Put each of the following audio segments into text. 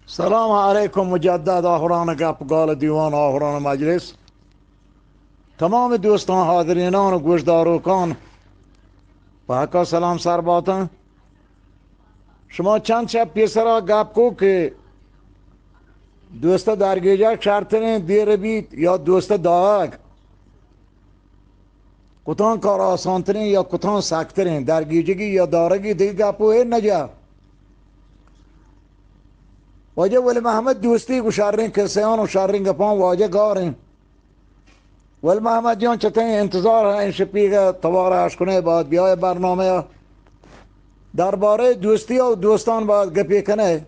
السلام عليكم مجدد آخران گپ قال دیوان آخران مجلس. تمام دوستان حاضرینان و گوشداروکان با سلام سر باتن. شما چند شب پیسرا گپ کو که دوست درگیجه شرطن دیر بیت یا دوست داغ کتان کار آسانترین یا کتان سخترین درگیجگی یا دارگی دیگه گپو ہے نجا واجه ولی محمد دوستی کو شارین کسیان و شارین گپان واجه گارین ولی محمد جان چطور انتظار ہے این شپیگه توار عشقونه باید بیای برنامه درباره دوستی و دوستان باید گپی کنه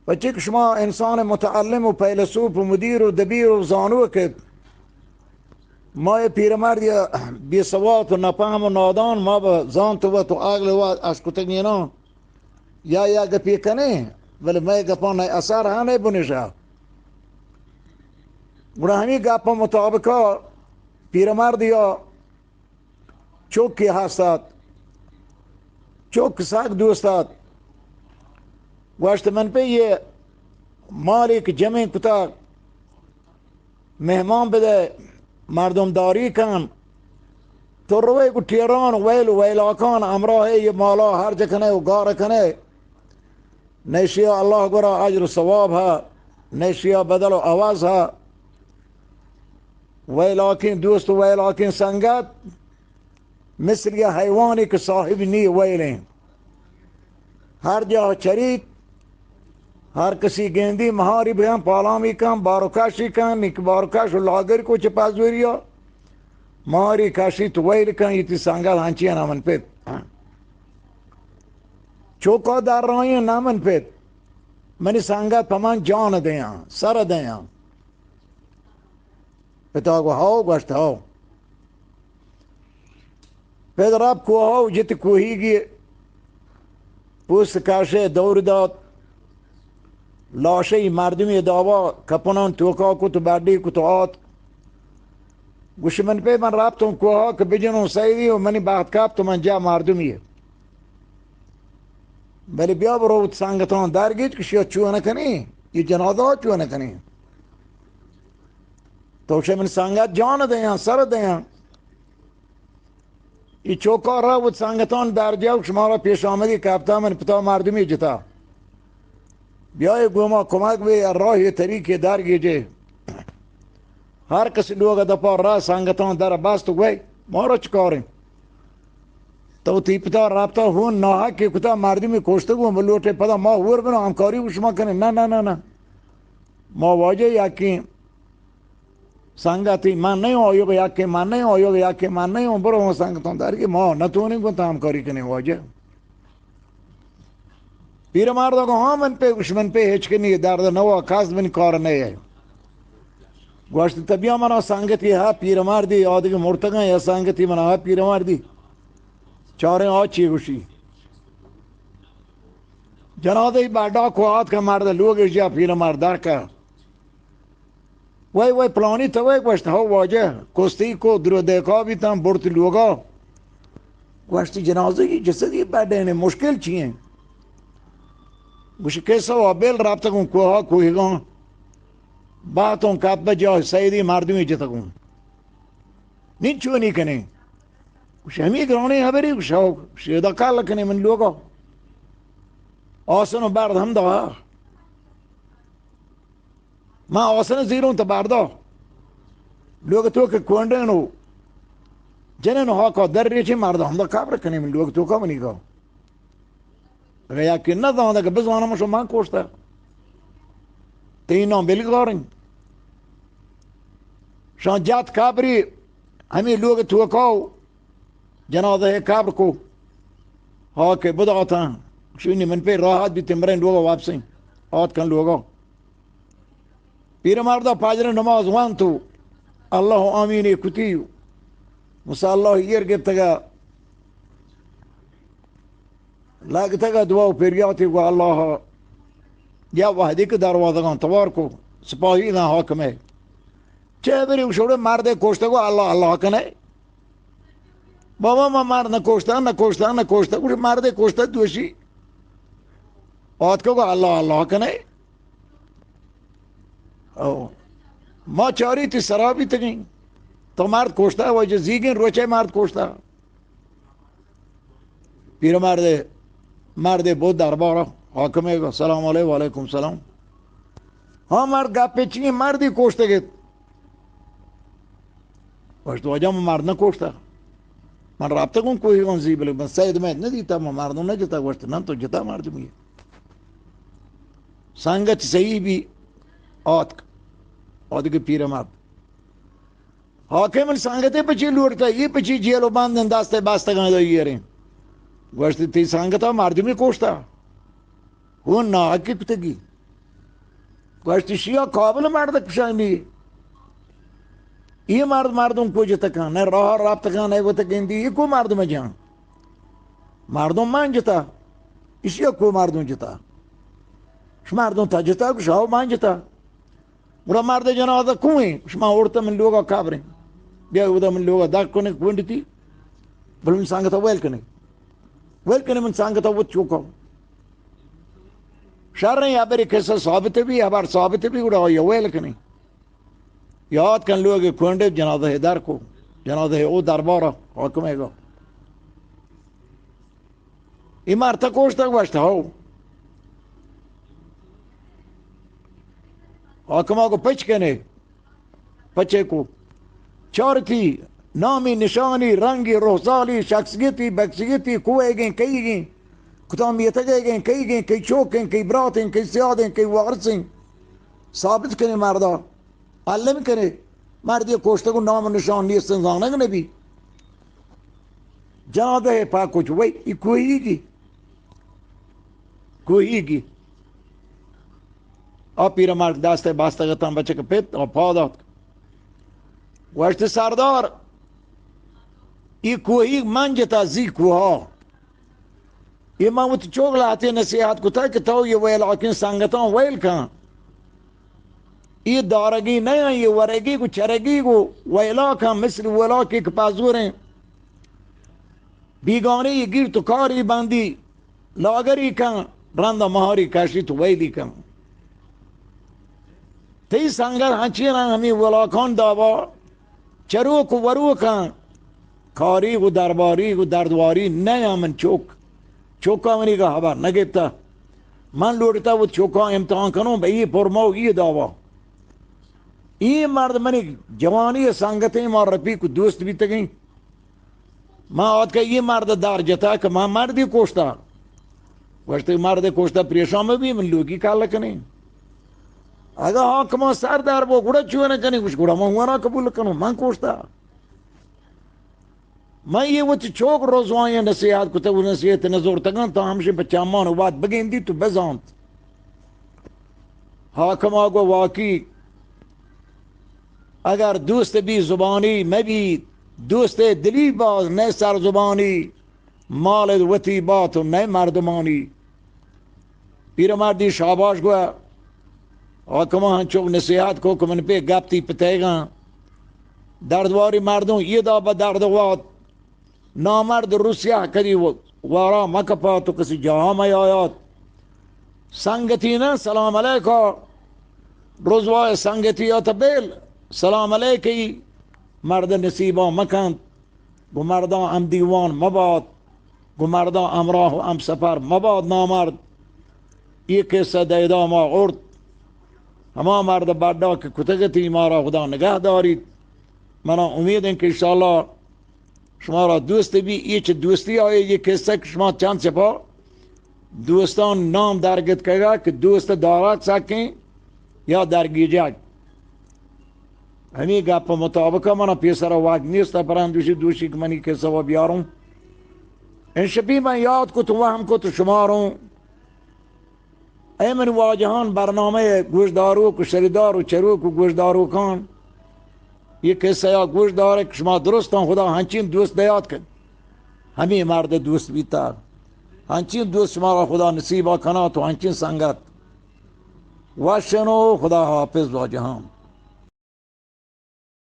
و چی که شما انسان متعلم و فیلسوف و مدیر و دبیر و زانو که ما پیرمرد یا بی سواد و نفهم و نادان ما با زان تو و تو عقل و اشکتگینا یا گپی کنه ولی ما گپان اثر ها نه بنیشه گوڑا همی گپا مطابقا پیرمرد یا چوکی هستاد چوک ساک دوستاد گوشت من پہ یہ مالک جمع کتا مهمان بده مردم داری کن تو روی کو تیران ویل ویلاکان امراه یہ مالا هرج کنه و گار کنه نیشیا الله گرا اجر و ثواب ها نیشیا بدل و عوض ها ویلاکین دوست و ویلاکین سنگت مثل یہ حیوانی که صاحب نی ویلیں ہر جا چرید ہر کسی گیندی مہاری بیان پالامی کن باروکاشی کن نیک باروکاش و لاگر کو چپازوریا مہاری کاشی تو ویل کن یہ تی سنگت ہنچی نامن پیت چوکا در رہی نامن پیت منی سنگت پمان جان دیاں سر دیاں پتا کو ہاو گوشت ہاو پید رب کو ہاو جت کوہی گی پوست کاشه دور داد لاشه مردمی داوا کپنان توکا کو تو بردی کو تو آت گوش من پی من رابطم کوها که بجنون سیدی و منی بخت کپ تو من جا مردمیه ولی بیا برو سنگتان درگیج که شیا چوه نکنی یہ جنازه ها چوه نکنی تو من سنگت جان دیان سر دیان یہ چوکا را و سنگتان در جاو شما را پیش آمدی کپتا من پتا مردمی جتا بیای گوما کمک بی راهی طریقی درگیجه هر کسی لوگ دپا را سنگتان در بست گوی ما را چکاریم تو تی پتا رابطه هون ناها که کتا مردمی کشته گو ملوٹه پدا ما هور بنا همکاری و شما کنیم نه ما واجه یکی سنگتی من نہیں آیو یا کہ من نہیں آیو یا کہ من نہیں برو ہوں سنگتوں دار کہ ماں نہ تو نہیں کو تام کاری کنے واجہ پیر ماردا کو ہاں من پہ دشمن پہ ہچ کے نہیں درد نو کاز من کار نہیں ہے گوشت تبیا منا سنگتی ہے پیر ماردی آدی کے مرتگا یا سنگتی منا ہے پیر ماردی چارے آ چی گوشی جنازہ باڈا کو آت کا مرد لوگ جا پیر ماردا کا وای پلانی تو وای گوشت ها واجه کستی کو درو دیکھا بھی تم برت لوگا گوشت جنازه کی جسدی بدن مشکل چیه گوش کیسا وابل رابطه کن کوها کوهگان باتون کات بجا سیدی مردمی جتا کن نین چو نہیں کنے گوش ہمی گرانی خبری گوش ها شیدا کال کنے من لوگا آسن و برد هم دا ما آسن زیرون تا بردا لوگ تو که کوندنو جنن ها کا در ریچی مرد هم دا کابر کنیم لوگ تو کا منی کا یا که نزانده که بزوانم شو من کشته تینام بلگارن شان جات کابری همی لوگ تو کا جنازه کابر کو ها که بداتا شونی من پی راحت بھی تمرین لوگا واپسین آت کن لوگا پیر مردا پاجر نماز وان تو الله آمین کتیو مسا الله یر گفتگا لگتگا دعا پیریاتی کو الله یا وحدی که دروازگان توار کو سپاهی نا حاکمه چه بری وشوڑه مرد کشته کو الله الله کنه بابا ما مرد نکشته کش مرد کشته دوشی آت کو الله الله کنه او ما چاری تی سرابی تگین تو مرد کشتا و زیگین روچه مرد کشتا پیر مرد بود دربار حاکمه گو سلام علیه و علیکم سلام ها مرد گپه چی مردی کشته گید واشت واجه مرد نکشتا من رابطه کن کوئی کن زیبلی من سید میں ندیتا من مردم نجتا واشت نم تو جتا مردم یہ سنگت صحیح بھی آت کے پیر مرد حاکم سنگتے پچی لوٹتا یہ پچی جیلو باندن داستے باستگان دو یہ رہیں گوشت تی سنگتا مردمی کوشتا ہون نا حقی کتگی گوشت شیعہ قابل مرد کشانی یہ مردم کو جتا کان نہیں راہ رابطہ کان نہیں وہ تکین دی یہ کو مردم جان مردم مان جتا اسی کو مردم جتا مردم تا جتا شاو مان جتا برا مرد جنازہ کوئیں شما اورتا من لوگا کابریں بیا اودا من لوگا داک کنے کونڈتی بل من سانگتا ویل کنے من سانگتا وہ چوکا شر نہیں ابری کسا ثابت بھی ابر ثابت بھی اڑا یا ویل کنے یاد کن لوگ کونڈے جنازہ در کو جنازہ او دربارا حکم ہے گا امارتا کوشتا گوشتا ہو حاکمہ کو پچ کنے پچے کو چار تھی نامی نشانی رنگی روحسالی شخصیتی بخشیتی کوئے گئیں کئی گئیں کتامیت گئیں کئی چوکیں کئی براتیں کئی سیادیں کئی وارسیں ثابت کنے مردہ علم کنے مردی کوشتا کو نام نشان نہیں سنزانگ نبی جنادہ ہے پاک کچھ وی یہ کوئی کی اور پیر مرد داسته باسته گتن بچه که پیت اور پا داد وشت سردار ای کوهی منجتا زی کوها یہ ماموت چوگ لاتے نصیحت کو تھا کہ تو یہ ویل آکن سنگتان ویل کان یہ دارگی نہیں یہ ورگی کو چرگی کو ویلا کان مثل ویلا کی کپازوریں بیگانی یہ گیر تو کاری بندی لاغری کان رندہ مہاری کاشی تو ویلی کان تی سنگر ہنچینا ہمیں ولاکان دابا چروک و وروکان کاری و درباری و دردواری نیا من چوکا منی کا حبر نگیتا من لوٹتا وہ چوکا امتحان کنوں بھئی پرمو یہ دعوا یہ مرد منی جوانی سنگتیں مار رپی کو دوست بھی تگیں ماں آت کا یہ مرد دار جتا کہ ماں مردی کوشتا وشتے مرد کوشتا پریشان میں بھی من لوگی کال لکنے اگر حاکمہ سردار وہ گڑا چوئے نہ کنے کچھ گڑا میں ہوا نہ قبول کنوں میں کوشتا میں یہ وہ چوک روزوائیں نصیحت کو تو نصیحت نظور تگن تا ہمشے بچہ مانو بات بگین دی تو بزانت حاکمہ کو واقعی اگر دوست بھی زبانی میں بھی دوست دلی باز نئے سر زبانی مال وطی بات نئے مردمانی پیر مردی شاباش گویا حاکمہ چوک نصیحت کو کہ من پہ گپتی پتے گا دردواری مردوں یہ دا با دردوات نامرد روسیہ کدی وارا مکپا تو کسی جہاں میں آیات سنگتی نا سلام علیکہ روزوائے سنگتی آتا بیل سلام علیکی مرد نصیبہ مکان گو مردان ام دیوان مباد گو مردان ام راہ و ام سفر مباد نامرد یہ قصہ دیدا ما عورت ہما مرد بڑا کہ کتگتی مارا خدا نگہ دارید منا امید ہے کہ انشاءاللہ شمارا دوست بھی یہ دوستی آئے یہ قصہ کہ شما چند سپا دوستان نام درگت کرے گا کہ دوست دارات سکیں یا درگی جاگ ہمیں گپ مطابقہ منا پیسر واقع نیستا پران دوشی کہ منی قصہ و بیاروں ان شبی میں یاد کو تو وہم کو تو شماروں اے من واجہان برنامه گوشدارو کو شریدار و چرو کو گوشدارو کان یہ قصہ یا گوشدار کہ شما درستان خدا ہنچین دوست دیاد کن ہمیں مرد دوست بیتا ہنچین دوست شما خدا نصیبہ کنا تو ہنچین سنگت وشنو خدا حافظ واجہان